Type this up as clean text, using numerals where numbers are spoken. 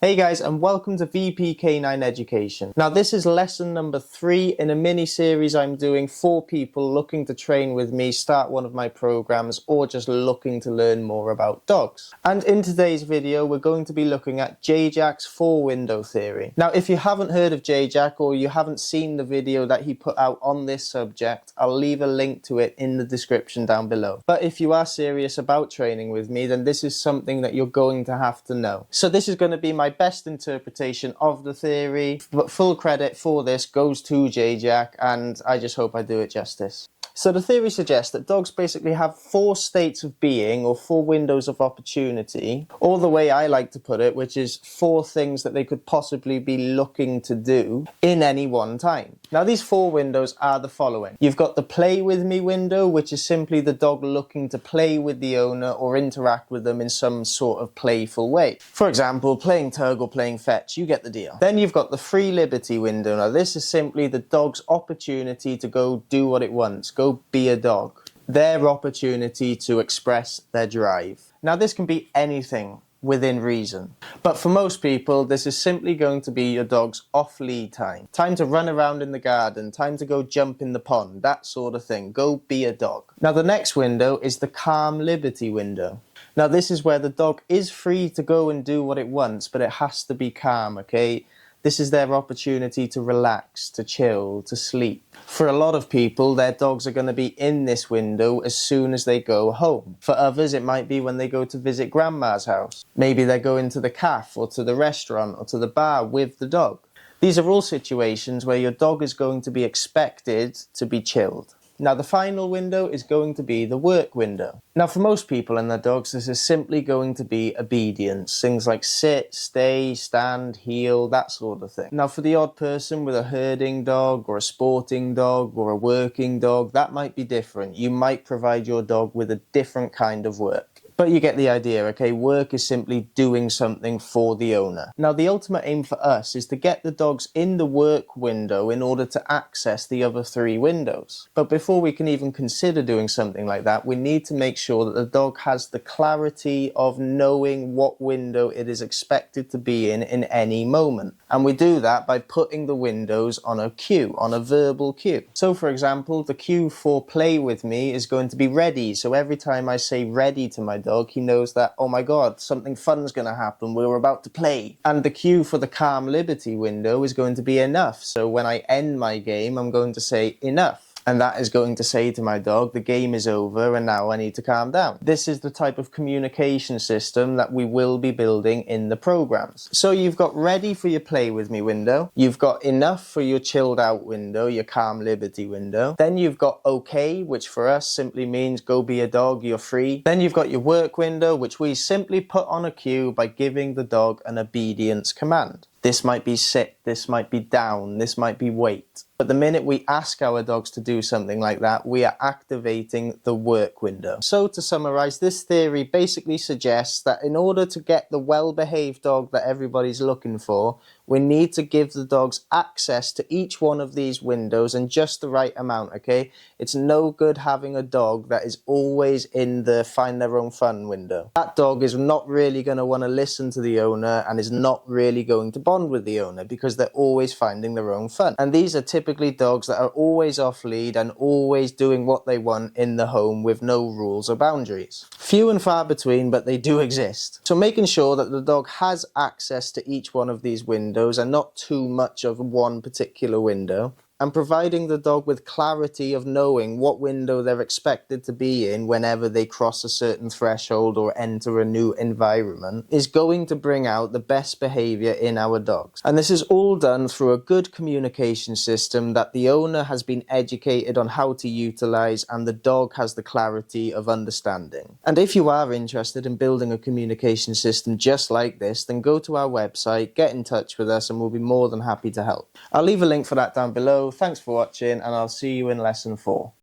Hey guys, and welcome to VP Canine Education. Now this is lesson number 3 in a mini series I'm doing for people looking to train with me, start one of my programs, or just looking to learn more about dogs. And in today's video we're going to be looking at Jajak's 4-window theory. Now if you haven't heard of Jajak or you haven't seen the video that he put out on this subject, I'll leave a link to it in the description down below. But if you are serious about training with me, then this is something that you're going to have to know. So this is going to be my best interpretation of the theory, but full credit for this goes to Jajak, and I just hope I do it justice. So the theory suggests that dogs basically have 4 states of being, or 4 windows of opportunity, or the way I like to put it, which is 4 things that they could possibly be looking to do in any one time. Now these 4 windows are the following. You've got the play with me window, which is simply the dog looking to play with the owner or interact with them in some sort of playful way. For example, playing tug or playing fetch, you get the deal. Then you've got the free liberty window. Now this is simply the dog's opportunity to go do what it wants, go be a dog. Their opportunity to express their drive. Now this can be anything within reason. But for most people, this is simply going to be your dog's off-lead time. Time to run around in the garden, time to go jump in the pond, that sort of thing. Go be a dog. Now the next window is the calm liberty window. Now this is where the dog is free to go and do what it wants, but it has to be calm, okay? This is their opportunity to relax, to chill, to sleep. For a lot of people, their dogs are going to be in this window as soon as they go home. For others, it might be when they go to visit grandma's house. Maybe they're going to the cafe or to the restaurant or to the bar with the dog. These are all situations where your dog is going to be expected to be chilled. Now the final window is going to be the work window. Now for most people and their dogs, this is simply going to be obedience. Things like sit, stay, stand, heel, that sort of thing. Now for the odd person with a herding dog or a sporting dog or a working dog, that might be different. You might provide your dog with a different kind of work. But you get the idea, okay? Work is simply doing something for the owner. Now the ultimate aim for us is to get the dogs in the work window in order to access the other 3 windows. But before we can even consider doing something like that, we need to make sure that the dog has the clarity of knowing what window it is expected to be in any moment. And we do that by putting the windows on a cue, on a verbal cue. So for example, the cue for play with me is going to be ready. So every time I say ready to my dog, he knows that, oh my god, something fun's going to happen, we're about to play. And the cue for the calm liberty window is going to be enough. So when I end my game, I'm going to say enough. And that is going to say to my dog, the game is over and now I need to calm down. This is the type of communication system that we will be building in the programs. So you've got ready for your play with me window. You've got enough for your chilled out window, your calm liberty window. Then you've got okay, which for us simply means go be a dog, you're free. Then you've got your work window, which we simply put on a cue by giving the dog an obedience command. This might be sit, this might be down, this might be wait. But the minute we ask our dogs to do something like that, we are activating the work window. So to summarize, this theory basically suggests that in order to get the well-behaved dog that everybody's looking for, we need to give the dogs access to each one of these windows and just the right amount, okay? It's no good having a dog that is always in the find their own fun window. That dog is not really going to want to listen to the owner and is not really going to bond with the owner because they're always finding their own fun. And these are typically dogs that are always off lead and always doing what they want in the home with no rules or boundaries. Few and far between, but they do exist. So making sure that the dog has access to each one of these windows and not too much of one particular window, and providing the dog with clarity of knowing what window they're expected to be in whenever they cross a certain threshold or enter a new environment is going to bring out the best behavior in our dogs. And this is all done through a good communication system that the owner has been educated on how to utilize and the dog has the clarity of understanding. And if you are interested in building a communication system just like this, then go to our website, get in touch with us, and we'll be more than happy to help. I'll leave a link for that down below. Thanks for watching, and I'll see you in lesson 4.